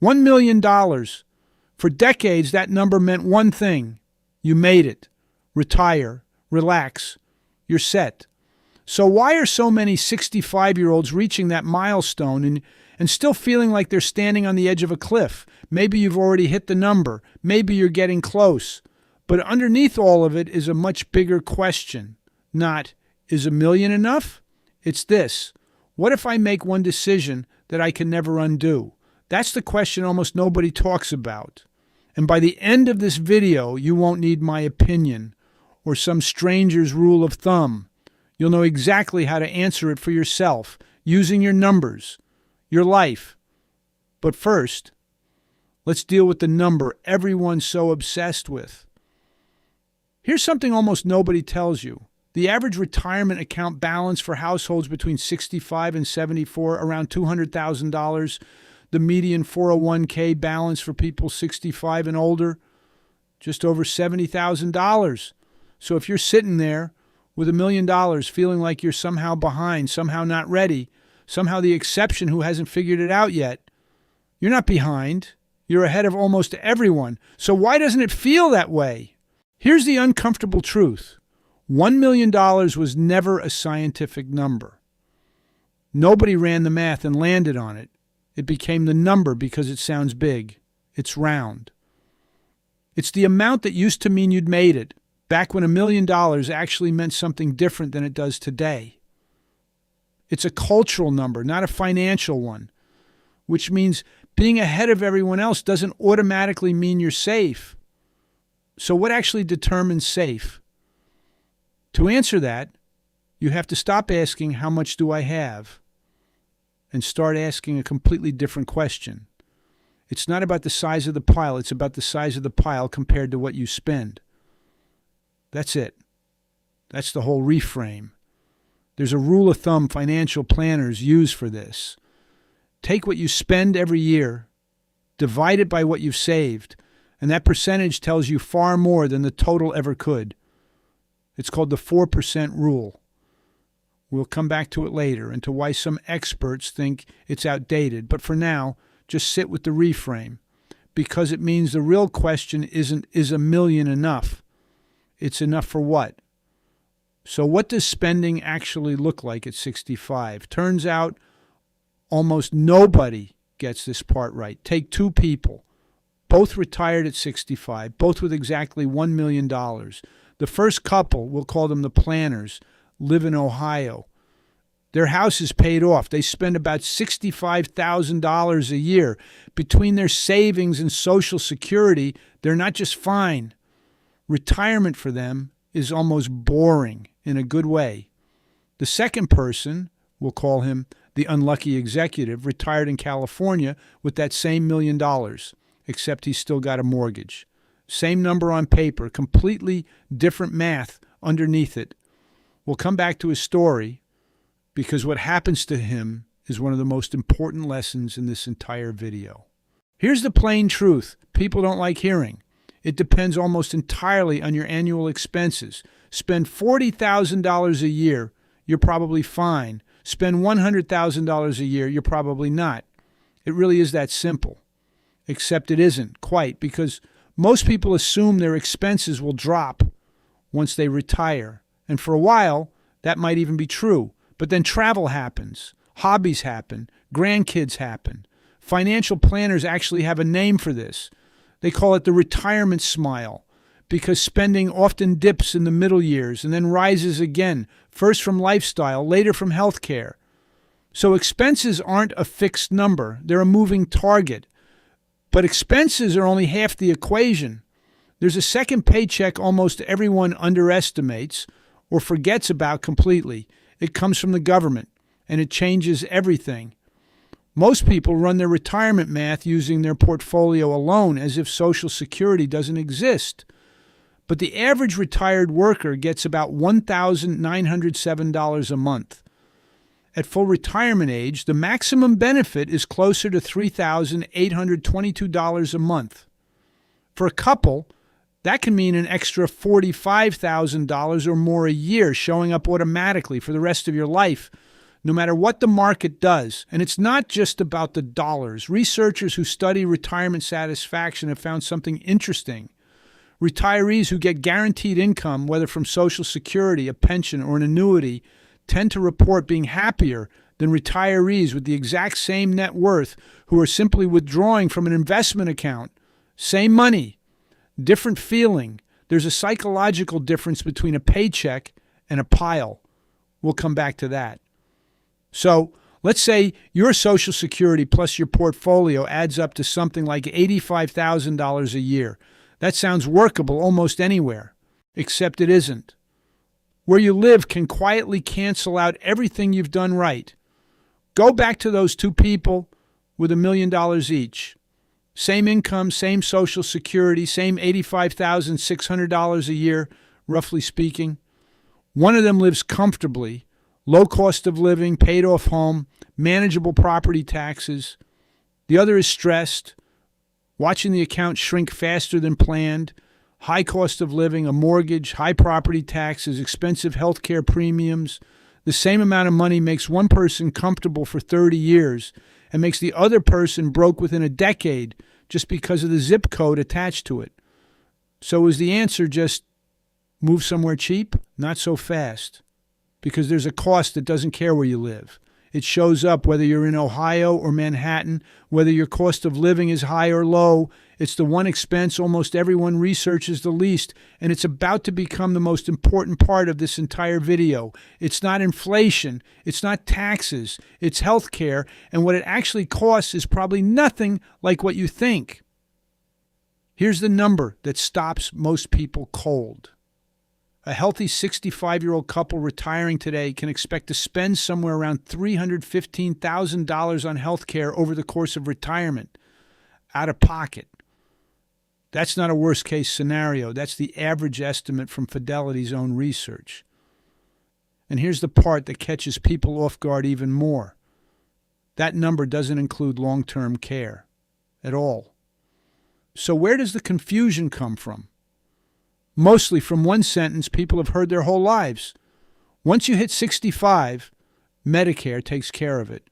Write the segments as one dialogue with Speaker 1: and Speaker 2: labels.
Speaker 1: $1 million. For decades, that number meant one thing. You made it. Retire. Relax. You're set. So why are so many 65-year-olds reaching that milestone and still feeling like they're standing on the edge of a cliff? Maybe you've already hit the number. Maybe you're getting close. But underneath all of it is a much bigger question. Not, is $1 million enough? It's this. What if I make one decision that I can never undo? That's the question almost nobody talks about. And by the end of this video, you won't need my opinion or some stranger's rule of thumb. You'll know exactly how to answer it for yourself, using your numbers, your life. But first, let's deal with the number everyone's so obsessed with. Here's something almost nobody tells you. The average retirement account balance for households between 65 and 74, around $200,000. The median 401k balance for people 65 and older, just over $70,000. So if you're sitting there with $1 million feeling like you're somehow behind, somehow not ready, somehow the exception who hasn't figured it out yet, you're not behind. You're ahead of almost everyone. So why doesn't it feel that way? Here's the uncomfortable truth. $1 million was never a scientific number. Nobody ran the math and landed on it. It became the number because it sounds big. It's round. It's the amount that used to mean you'd made it, back when $1 million actually meant something different than it does today. It's a cultural number, not a financial one, which means being ahead of everyone else doesn't automatically mean you're safe. So what actually determines safe? To answer that, you have to stop asking, how much do I have? And start asking a completely different question. It's not about the size of the pile. It's about the size of the pile compared to what you spend. That's it. That's the whole reframe. There's a rule of thumb financial planners use for this. Take what you spend every year, divide it by what you've saved, and that percentage tells you far more than the total ever could. It's called the 4% rule. We'll come back to it later and to why some experts think it's outdated. But for now, just sit with the reframe, because it means the real question isn't, is $1 million enough? It's enough for what? So what does spending actually look like at 65? Turns out almost nobody gets this part right. Take two people, both retired at 65, both with exactly $1 million. The first couple, we'll call them the planners, live in Ohio. Their house is paid off. They spend about $65,000 a year. Between their savings and Social Security, they're not just fine. Retirement for them is almost boring in a good way. The second person, we'll call him the unlucky executive, retired in California with that same $1 million, except he's still got a mortgage. Same number on paper, completely different math underneath it. We'll come back to his story, because what happens to him is one of the most important lessons in this entire video. Here's the plain truth people don't like hearing. It depends almost entirely on your annual expenses. Spend $40,000 a year, you're probably fine. Spend $100,000 a year, you're probably not. It really is that simple. Except it isn't quite, because most people assume their expenses will drop once they retire. And for a while, that might even be true. But then travel happens, hobbies happen, grandkids happen. Financial planners actually have a name for this. They call it the retirement smile, because spending often dips in the middle years and then rises again, first from lifestyle, later from healthcare. So expenses aren't a fixed number. They're a moving target. But expenses are only half the equation. There's a second paycheck almost everyone underestimates or forgets about completely. It comes from the government, and it changes everything. Most people run their retirement math using their portfolio alone, as if Social Security doesn't exist. But the average retired worker gets about $1,907 a month. At full retirement age, the maximum benefit is closer to $3,822 a month. For a couple, that can mean an extra $45,000 or more a year showing up automatically for the rest of your life. no matter what the market does. And it's not just about the dollars. Researchers who study retirement satisfaction have found something interesting. Retirees who get guaranteed income, whether from Social Security, a pension, or an annuity, tend to report being happier than retirees with the exact same net worth who are simply withdrawing from an investment account. Same money, different feeling. There's a psychological difference between a paycheck and a pile. We'll come back to that. So let's say your Social Security plus your portfolio adds up to something like $85,000 a year. That sounds workable almost anywhere, except it isn't. Where you live can quietly cancel out everything you've done right. Go back to those two people with $1 million each. Same income, same Social Security, same $85,600 a year, roughly speaking. One of them lives comfortably, low cost of living, paid off home, manageable property taxes. The other is stressed, watching the account shrink faster than planned, high cost of living, a mortgage, high property taxes, expensive health care premiums. The same amount of money makes one person comfortable for 30 years and makes the other person broke within a decade just because of the zip code attached to it. So is the answer just move somewhere cheap? Not so fast, because there's a cost that doesn't care where you live. It shows up whether you're in Ohio or Manhattan, whether your cost of living is high or low. It's the one expense almost everyone researches the least, and it's about to become the most important part of this entire video. It's not inflation, it's not taxes, it's health care, and what it actually costs is probably nothing like what you think. Here's the number that stops most people cold. A healthy 65-year-old couple retiring today can expect to spend somewhere around $315,000 on health care over the course of retirement, out of pocket. That's not a worst-case scenario. That's the average estimate from Fidelity's own research. And here's the part that catches people off guard even more. That number doesn't include long-term care at all. So where does the confusion come from? Mostly from one sentence people have heard their whole lives. Once you hit 65, Medicare takes care of it.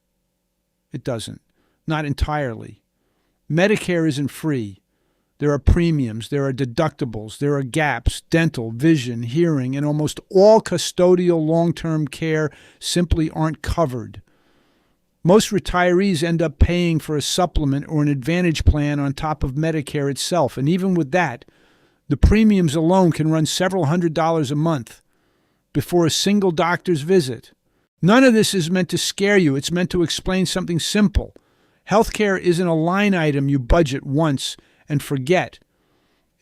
Speaker 1: It doesn't. Not entirely. Medicare isn't free. There are premiums, there are deductibles, there are gaps, dental, vision, hearing, and almost all custodial long-term care simply aren't covered. Most retirees end up paying for a supplement or an advantage plan on top of Medicare itself, and even with that, the premiums alone can run several $100s a month before a single doctor's visit. None of this is meant to scare you. It's meant to explain something simple. Healthcare isn't a line item you budget once and forget.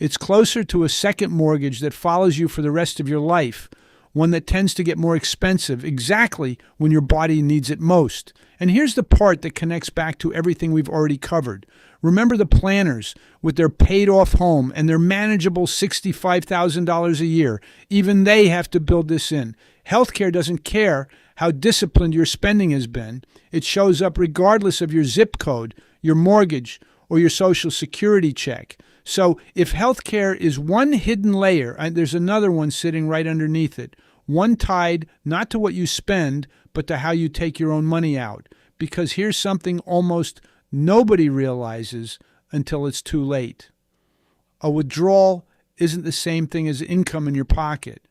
Speaker 1: It's closer to a second mortgage that follows you for the rest of your life, one that tends to get more expensive exactly when your body needs it most. And here's the part that connects back to everything we've already covered. Remember the planners with their paid-off home and their manageable $65,000 a year. Even they have to build this in. Healthcare doesn't care how disciplined your spending has been. It shows up regardless of your zip code, your mortgage, or your Social Security check. So if healthcare is one hidden layer, and there's another one sitting right underneath it, one tied not to what you spend, but to how you take your own money out. Because here's something almost nobody realizes until it's too late. A withdrawal isn't the same thing as income in your pocket.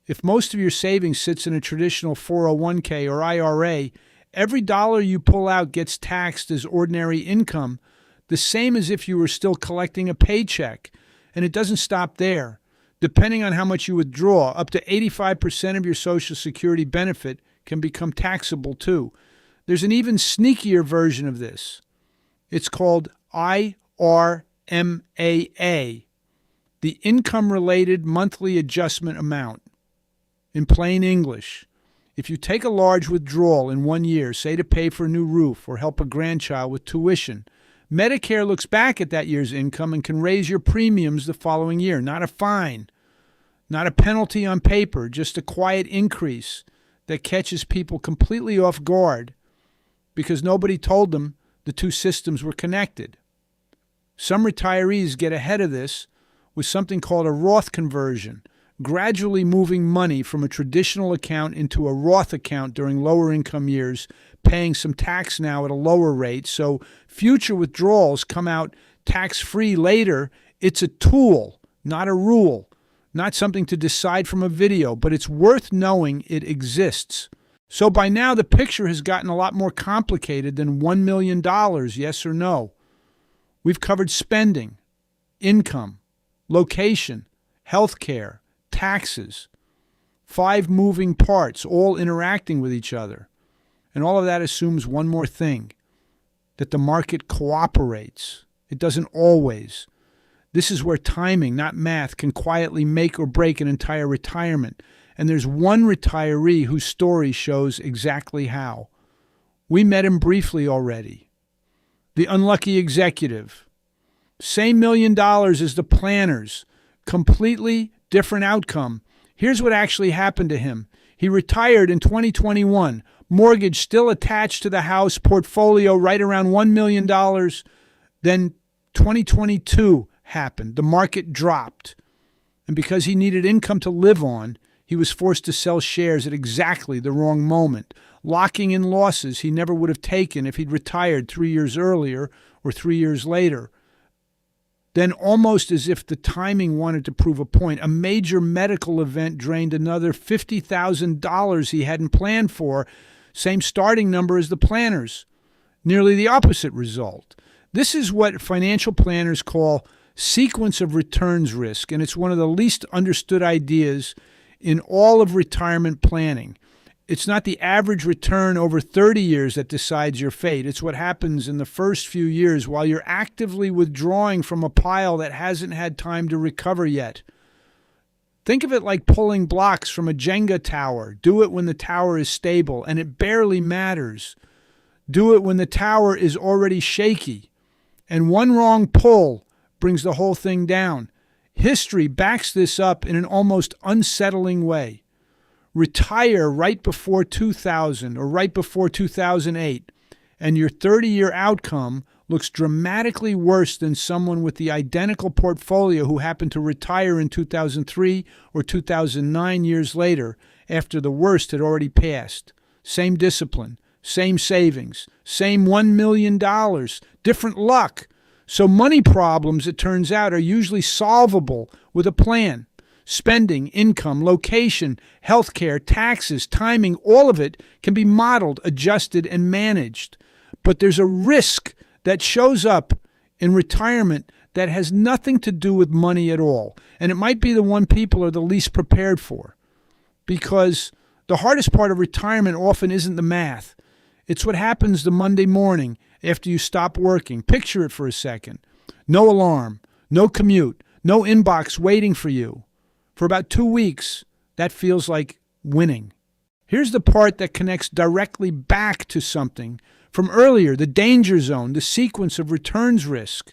Speaker 1: If most of your savings sits in a traditional 401k or IRA, every dollar you pull out gets taxed as ordinary income, the same as if you were still collecting a paycheck. And it doesn't stop there. Depending on how much you withdraw, up to 85% of your Social Security benefit can become taxable too. There's an even sneakier version of this. It's called IRMAA, the Income-Related Monthly Adjustment Amount. In plain English, if you take a large withdrawal in 1 year, say to pay for a new roof or help a grandchild with tuition, Medicare looks back at that year's income and can raise your premiums the following year. Not a fine, not a penalty on paper, just a quiet increase that catches people completely off guard because nobody told them the two systems were connected. Some retirees get ahead of this with something called a Roth conversion, gradually moving money from a traditional account into a Roth account during lower income years, paying some tax now at a lower rate. So future withdrawals come out tax-free later. It's a tool, not a rule, not something to decide from a video, but it's worth knowing it exists. So by now, the picture has gotten a lot more complicated than $1 million, yes or no. We've covered spending, income, location, healthcare, taxes, 5 moving parts all interacting with each other. And all of that assumes one more thing, that the market cooperates. It doesn't always. This is where timing, not math, can quietly make or break an entire retirement. And there's one retiree whose story shows exactly how. We met him briefly already. The unlucky executive. Same $1 million as the planners. Completely different outcome. Here's what actually happened to him. He retired in 2021. Mortgage still attached to the house, portfolio right around $1 million. Then 2022 happened. The market dropped. And because he needed income to live on, he was forced to sell shares at exactly the wrong moment, locking in losses he never would have taken if he'd retired 3 years earlier or 3 years later. Then, almost as if the timing wanted to prove a point, a major medical event drained another $50,000 he hadn't planned for, same starting number as the planners. Nearly the opposite result. This is what financial planners call sequence of returns risk, and it's one of the least understood ideas in all of retirement planning. It's not the average return over 30 years that decides your fate. It's what happens in the first few years while you're actively withdrawing from a pile that hasn't had time to recover yet. Think of it like pulling blocks from a Jenga tower. Do it when the tower is stable, and it barely matters. Do it when the tower is already shaky, and one wrong pull brings the whole thing down. History backs this up in an almost unsettling way. Retire right before 2000 or right before 2008, and your 30-year outcome looks dramatically worse than someone with the identical portfolio who happened to retire in 2003 or 2009 years later after the worst had already passed. Same discipline, same savings, same $1 million, different luck. So money problems, it turns out, are usually solvable with a plan. Spending, income, location, healthcare, taxes, timing, all of it can be modeled, adjusted, and managed. But there's a risk that shows up in retirement that has nothing to do with money at all. And it might be the one people are the least prepared for. Because the hardest part of retirement often isn't the math. It's what happens the Monday morning after you stop working. Picture it for a second. No alarm, no commute, no inbox waiting for you. For about 2 weeks, that feels like winning. Here's the part that connects directly back to something from earlier, the danger zone, the sequence of returns risk.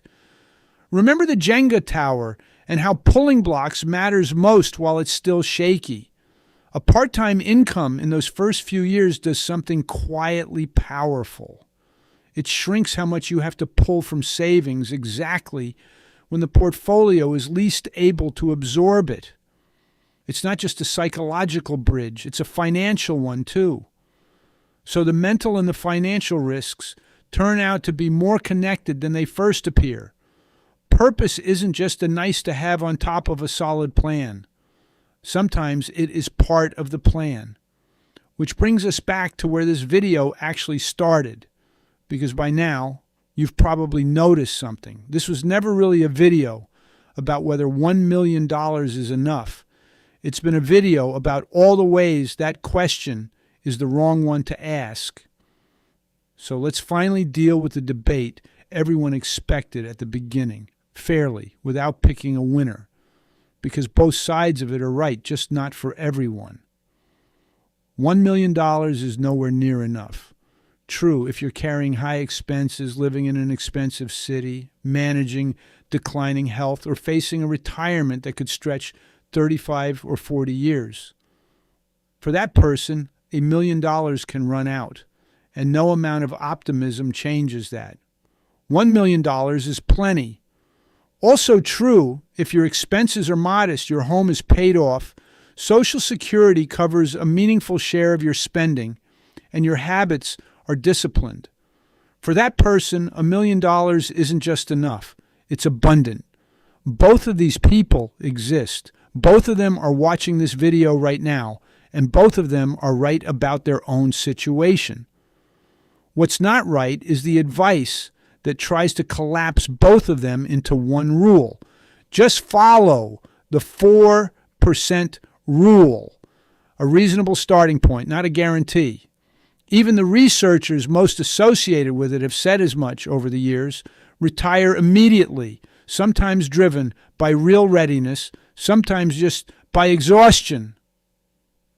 Speaker 1: Remember the Jenga tower and how pulling blocks matters most while it's still shaky. A part-time income in those first few years does something quietly powerful. It shrinks how much you have to pull from savings exactly when the portfolio is least able to absorb it. It's not just a psychological bridge, it's a financial one too. So the mental and the financial risks turn out to be more connected than they first appear. Purpose isn't just a nice to have on top of a solid plan. Sometimes it is part of the plan. Which brings us back to where this video actually started. Because by now, you've probably noticed something. This was never really a video about whether $1 million is enough. It's been a video about all the ways that question is the wrong one to ask. So let's finally deal with the debate everyone expected at the beginning, fairly, without picking a winner. Because both sides of it are right, just not for everyone. $1 million is nowhere near enough. True, if you're carrying high expenses, living in an expensive city, managing declining health, or facing a retirement that could stretch 35 or 40 years. For that person, $1 million can run out, and no amount of optimism changes that. $1 million is plenty. Also true, if your expenses are modest, your home is paid off, Social Security covers a meaningful share of your spending, and your habits are disciplined. For that person, $1 million isn't just enough. It's abundant. Both of these people exist. Both of them are watching this video right now, and both of them are right about their own situation. What's not right is the advice that tries to collapse both of them into one rule. Just follow the 4% rule, a reasonable starting point, not a guarantee. Even the researchers most associated with it have said as much over the years. Retire immediately, sometimes driven by real readiness, sometimes just by exhaustion.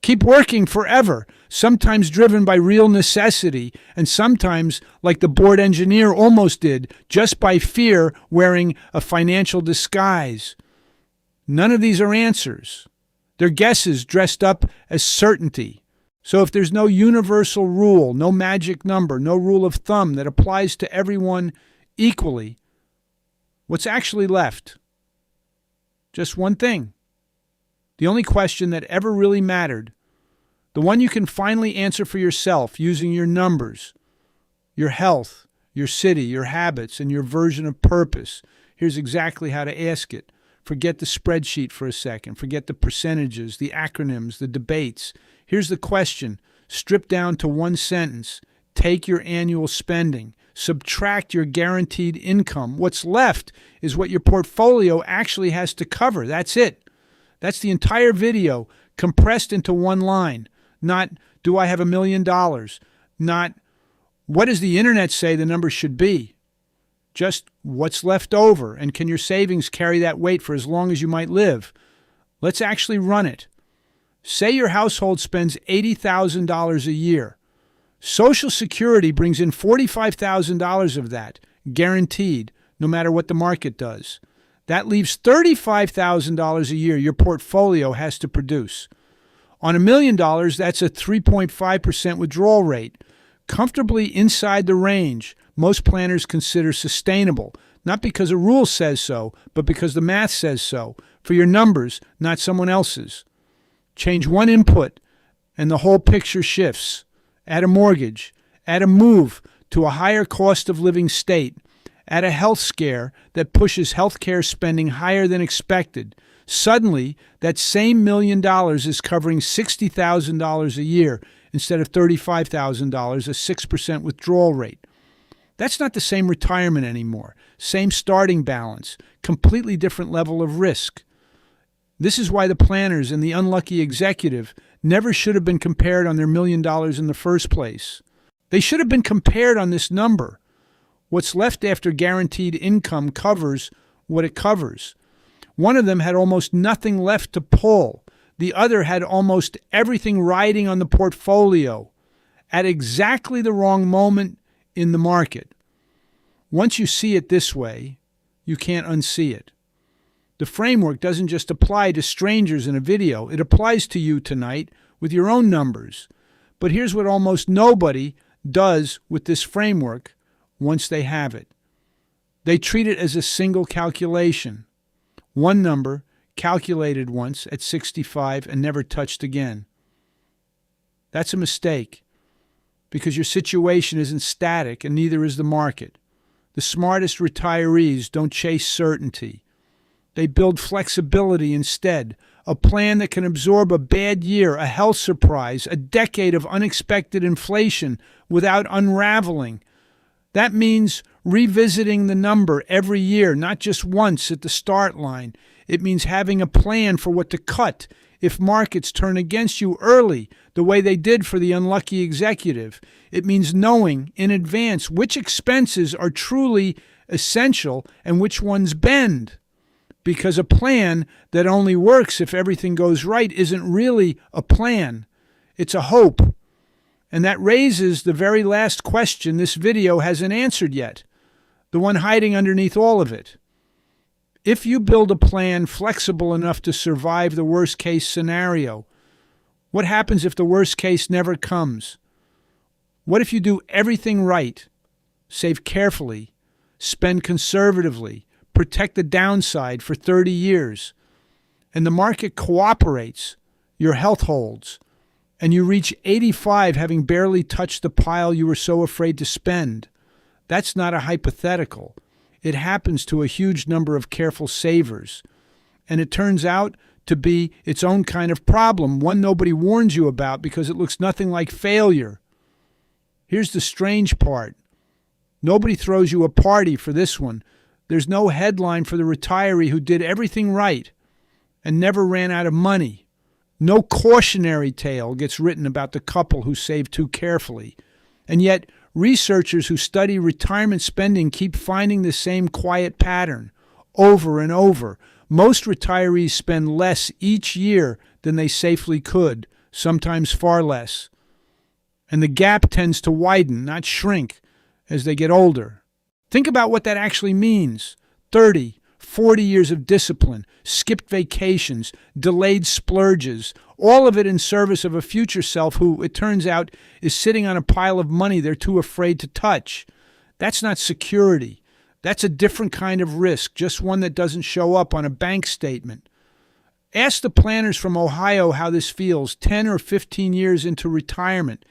Speaker 1: Keep working forever, sometimes driven by real necessity, and sometimes, like the board engineer almost did, just by fear wearing a financial disguise. None of these are answers. They're guesses dressed up as certainty. So if there's no universal rule, no magic number, no rule of thumb that applies to everyone equally, what's actually left? Just one thing. The only question that ever really mattered, the one you can finally answer for yourself using your numbers, your health, your city, your habits, and your version of purpose. Here's exactly how to ask it. Forget the spreadsheet for a second. Forget the percentages, the acronyms, the debates. Here's the question, stripped down to one sentence. Take your annual spending. Subtract your guaranteed income. What's left is what your portfolio actually has to cover. That's it. That's the entire video compressed into one line. Not, do I have $1 million? Not, what does the internet say the number should be? Just what's left over, and can your savings carry that weight for as long as you might live? Let's actually run it. Say your household spends $80,000 a year. Social Security brings in $45,000 of that, guaranteed, no matter what the market does. That leaves $35,000 a year your portfolio has to produce. On $1 million, that's a 3.5% withdrawal rate, comfortably inside the range most planners consider sustainable, not because a rule says so, but because the math says so, for your numbers, not someone else's. Change one input, and the whole picture shifts. Add a mortgage, add a move to a higher cost of living state, add a health scare that pushes healthcare spending higher than expected. Suddenly, that same $1 million is covering $60,000 a year instead of $35,000, a 6% withdrawal rate. That's not the same retirement anymore. Same starting balance, completely different level of risk. This is why the planners and the unlucky executive never should have been compared on their $1 million in the first place. They should have been compared on this number. What's left after guaranteed income covers what it covers. One of them had almost nothing left to pull. The other had almost everything riding on the portfolio at exactly the wrong moment in the market. Once you see it this way, you can't unsee it. The framework doesn't just apply to strangers in a video. It applies to you tonight with your own numbers. But here's what almost nobody does with this framework once they have it. They treat it as a single calculation. One number calculated once at 65 and never touched again. That's a mistake, because your situation isn't static and neither is the market. The smartest retirees don't chase certainty. They build flexibility instead, a plan that can absorb a bad year, a health surprise, a decade of unexpected inflation without unraveling. That means revisiting the number every year, not just once at the start line. It means having a plan for what to cut if markets turn against you early, the way they did for the unlucky executive. It means knowing in advance which expenses are truly essential and which ones bend. Because a plan that only works if everything goes right isn't really a plan. It's a hope. And that raises the very last question this video hasn't answered yet, the one hiding underneath all of it. If you build a plan flexible enough to survive the worst-case scenario, what happens if the worst case never comes? What if you do everything right, save carefully, spend conservatively, protect the downside for 30 years, and the market cooperates, your health holds, and you reach 85 having barely touched the pile you were so afraid to spend. That's not a hypothetical. It happens to a huge number of careful savers, and it turns out to be its own kind of problem, one nobody warns you about because it looks nothing like failure. Here's the strange part. Nobody throws you a party for this one. There's no headline for the retiree who did everything right and never ran out of money. No cautionary tale gets written about the couple who saved too carefully. And yet, researchers who study retirement spending keep finding the same quiet pattern over and over. Most retirees spend less each year than they safely could, sometimes far less. And the gap tends to widen, not shrink, as they get older. Think about what that actually means. 30, 40 years of discipline, skipped vacations, delayed splurges, all of it in service of a future self who, it turns out, is sitting on a pile of money they're too afraid to touch. That's not security. That's a different kind of risk, just one that doesn't show up on a bank statement. Ask the planners from Ohio how this feels 10 or 15 years into retirement,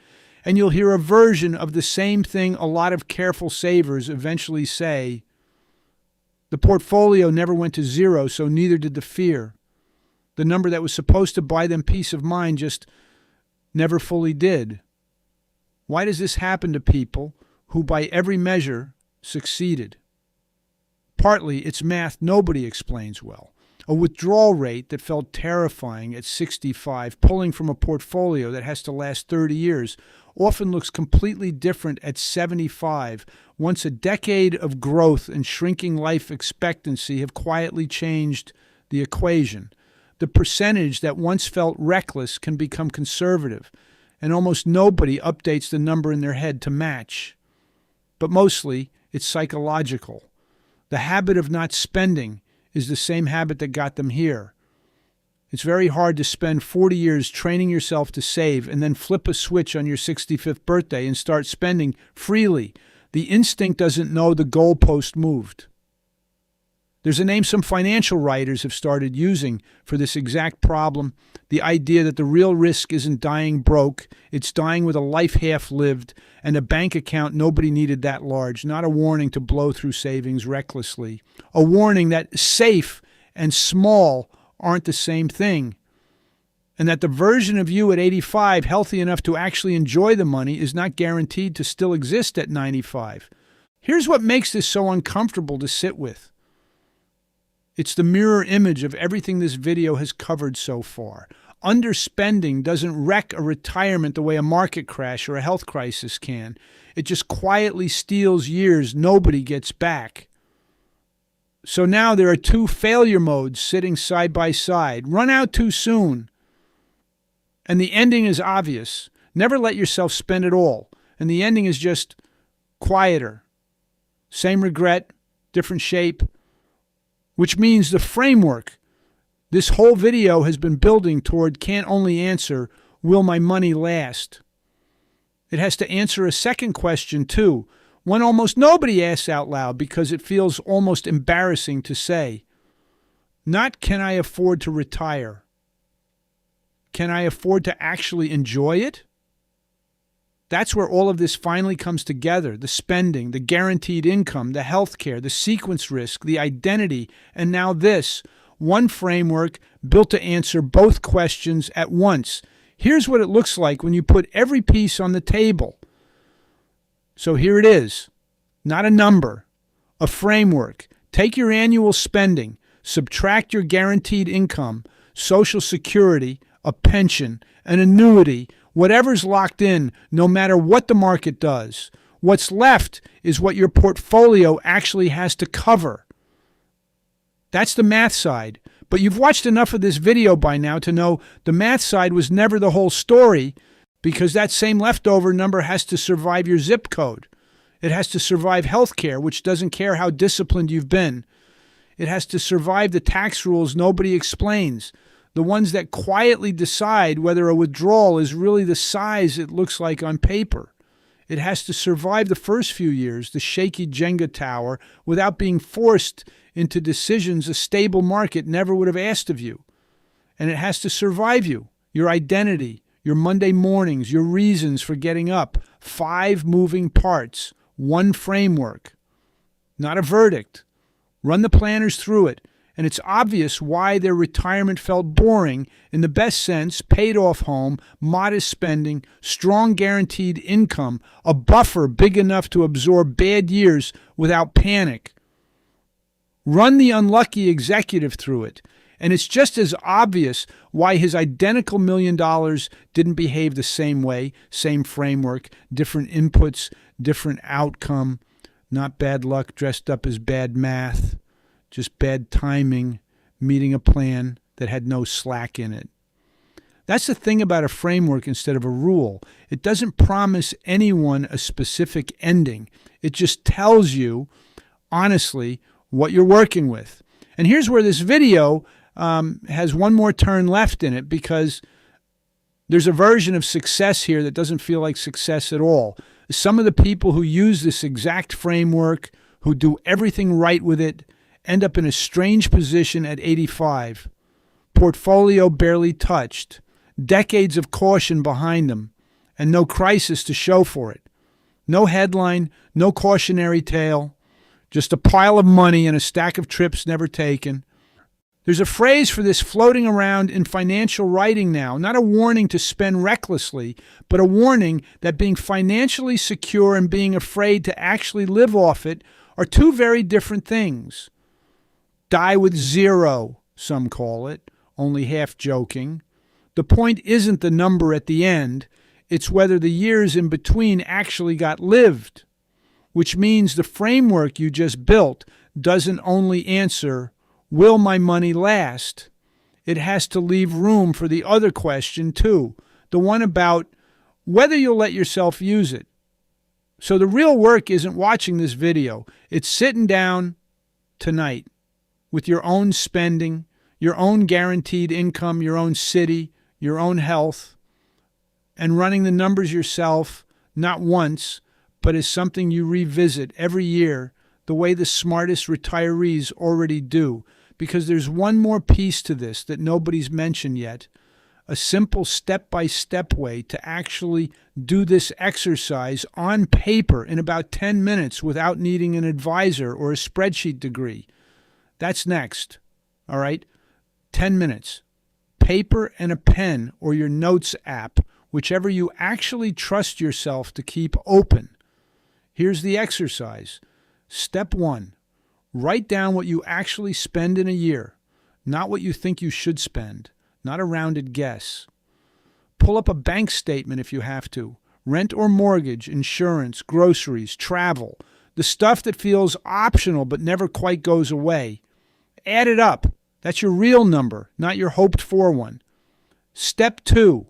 Speaker 1: and you'll hear a version of the same thing a lot of careful savers eventually say. The portfolio never went to zero, so neither did the fear. The number that was supposed to buy them peace of mind just never fully did. Why does this happen to people who, by every measure, succeeded? Partly, it's math nobody explains well. A withdrawal rate that felt terrifying at 65, pulling from a portfolio that has to last 30 years, often looks completely different at 75, once a decade of growth and shrinking life expectancy have quietly changed the equation. The percentage that once felt reckless can become conservative, and almost nobody updates the number in their head to match. But mostly, it's psychological. The habit of not spending is the same habit that got them here. It's very hard to spend 40 years training yourself to save and then flip a switch on your 65th birthday and start spending freely. The instinct doesn't know the goalpost moved. There's a name some financial writers have started using for this exact problem, the idea that the real risk isn't dying broke, it's dying with a life half lived and a bank account nobody needed that large, not a warning to blow through savings recklessly. A warning that safe and small aren't the same thing, and that the version of you at 85 healthy enough to actually enjoy the money is not guaranteed to still exist at 95. Here's what makes this so uncomfortable to sit with. It's the mirror image of everything this video has covered so far. Underspending doesn't wreck a retirement the way a market crash or a health crisis can. It just quietly steals years nobody gets back. So now there are two failure modes sitting side by side. Run out too soon. And the ending is obvious. Never let yourself spend it all. And the ending is just quieter. Same regret, different shape. Which means the framework this whole video has been building toward can't only answer, will my money last? It has to answer a second question too, one almost nobody asks out loud because it feels almost embarrassing to say. Not can I afford to retire? Can I afford to actually enjoy it? That's where all of this finally comes together, the spending, the guaranteed income, the health care, the sequence risk, the identity, and now this, one framework built to answer both questions at once. Here's what it looks like when you put every piece on the table. So here it is, not a number, a framework. Take your annual spending, subtract your guaranteed income, Social Security, a pension, an annuity, whatever's locked in, no matter what the market does. What's left is what your portfolio actually has to cover. That's the math side. But you've watched enough of this video by now to know the math side was never the whole story, because that same leftover number has to survive your zip code. It has to survive health care, which doesn't care how disciplined you've been. It has to survive the tax rules nobody explains, the ones that quietly decide whether a withdrawal is really the size it looks like on paper. It has to survive the first few years, the shaky Jenga tower, without being forced into decisions a stable market never would have asked of you. And it has to survive you, your identity, your Monday mornings, your reasons for getting up. 5 moving parts, 1 framework, not a verdict. Run the planners through it, and it's obvious why their retirement felt boring in the best sense: paid off home, modest spending, strong guaranteed income, a buffer big enough to absorb bad years without panic. Run the unlucky executive through it, and it's just as obvious why his identical $1 million didn't behave the same way, same framework, different inputs, different outcome. Not bad luck dressed up as bad math, just bad timing, meeting a plan that had no slack in it. That's the thing about a framework instead of a rule. It doesn't promise anyone a specific ending. It just tells you, honestly, what you're working with. And here's where this video has one more turn left in it, because there's a version of success here that doesn't feel like success at all. Some of the people who use this exact framework, who do everything right with it, end up in a strange position at 85. Portfolio barely touched, decades of caution behind them, and no crisis to show for it. No headline, no cautionary tale, just a pile of money and a stack of trips never taken. There's a phrase for this floating around in financial writing now, not a warning to spend recklessly, but a warning that being financially secure and being afraid to actually live off it are 2 very different things. Die with zero, some call it, only half joking. The point isn't the number at the end, it's whether the years in between actually got lived, which means the framework you just built doesn't only answer, will my money last? It has to leave room for the other question too, the one about whether you'll let yourself use it. So the real work isn't watching this video, it's sitting down tonight with your own spending, your own guaranteed income, your own city, your own health, and running the numbers yourself, not once, but as something you revisit every year, the way the smartest retirees already do. Because there's one more piece to this that nobody's mentioned yet, a simple step-by-step way to actually do this exercise on paper in about 10 minutes without needing an advisor or a spreadsheet degree. That's next, all right? 10 minutes. Paper and a pen or your notes app, whichever you actually trust yourself to keep open. Here's the exercise. Step 1, write down what you actually spend in a year, not what you think you should spend, not a rounded guess. Pull up a bank statement if you have to. Rent or mortgage, insurance, groceries, travel, the stuff that feels optional but never quite goes away. Add it up. That's your real number, not your hoped-for one. Step 2,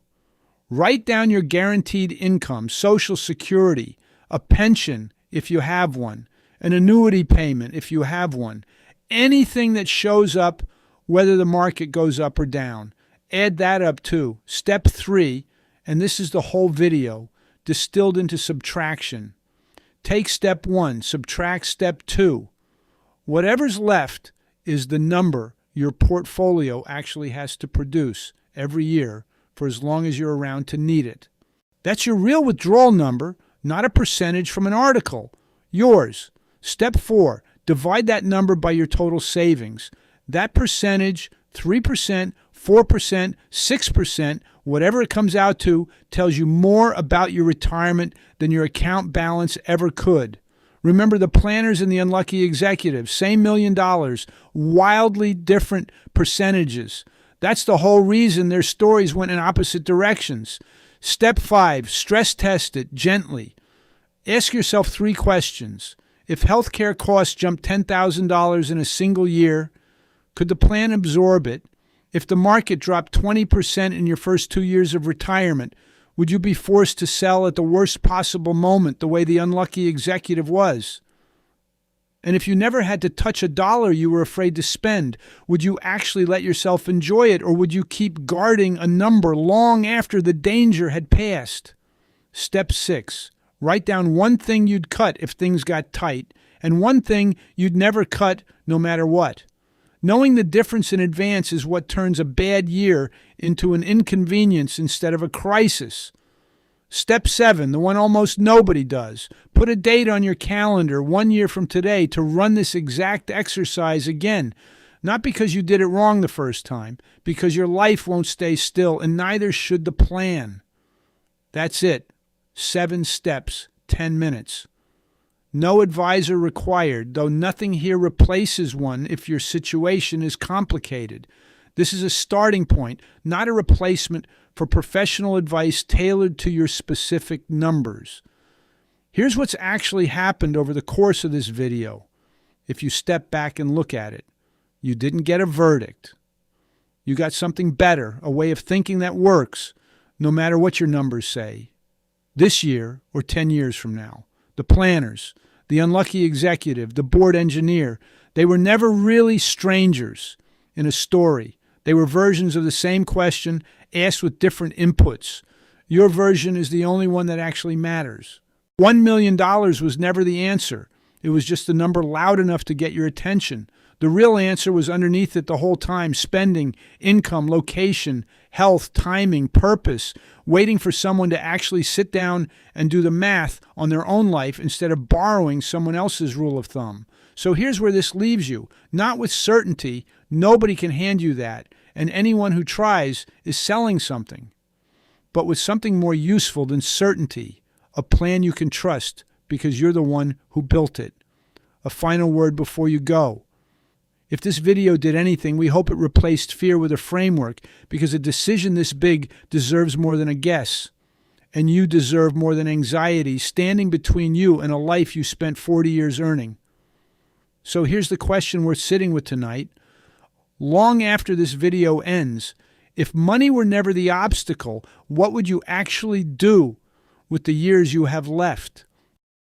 Speaker 1: write down your guaranteed income, Social Security, a pension if you have one, an annuity payment if you have one, anything that shows up whether the market goes up or down. Add that up too. Step 3, and this is the whole video, distilled into subtraction. Take step 1, subtract step 2. Whatever's left is the number your portfolio actually has to produce every year for as long as you're around to need it. That's your real withdrawal number, not a percentage from an article. Yours. Step 4, divide that number by your total savings. That percentage, 3%, 4%, 6%, whatever it comes out to, tells you more about your retirement than your account balance ever could. Remember the planners and the unlucky executives, same $1 million, wildly different percentages. That's the whole reason their stories went in opposite directions. Step 5, stress test it gently. Ask yourself 3 questions. If healthcare costs jumped $10,000 in a single year, could the plan absorb it? If the market dropped 20% in your first 2 years of retirement, would you be forced to sell at the worst possible moment the way the unlucky executive was? And if you never had to touch a dollar you were afraid to spend, would you actually let yourself enjoy it, or would you keep guarding a number long after the danger had passed? Step 6, Write down one thing you'd cut if things got tight, and one thing you'd never cut no matter what. Knowing the difference in advance is what turns a bad year into an inconvenience instead of a crisis. Step 7, the one almost nobody does. Put a date on your calendar 1 year from today to run this exact exercise again. Not because you did it wrong the first time, because your life won't stay still, and neither should the plan. That's it. 7 steps, 10 minutes. No advisor required, though nothing here replaces one if your situation is complicated. This is a starting point, not a replacement for professional advice tailored to your specific numbers. Here's what's actually happened over the course of this video, if you step back and look at it. You didn't get a verdict. You got something better, a way of thinking that works, no matter what your numbers say, this year or 10 years from now. The planners, the unlucky executive, the board engineer, they were never really strangers in a story. They were versions of the same question asked with different inputs. Your version is the only one that actually matters. $1 million was never the answer. It was just a number loud enough to get your attention. The real answer was underneath it the whole time: spending, income, location, health, timing, purpose, waiting for someone to actually sit down and do the math on their own life instead of borrowing someone else's rule of thumb. So here's where this leaves you. Not with certainty. Nobody can hand you that, and anyone who tries is selling something. But with something more useful than certainty, a plan you can trust because you're the one who built it. A final word before you go. If this video did anything, we hope it replaced fear with a framework, because a decision this big deserves more than a guess. And you deserve more than anxiety standing between you and a life you spent 40 years earning. So here's the question we're sitting with tonight. Long after this video ends, if money were never the obstacle, what would you actually do with the years you have left?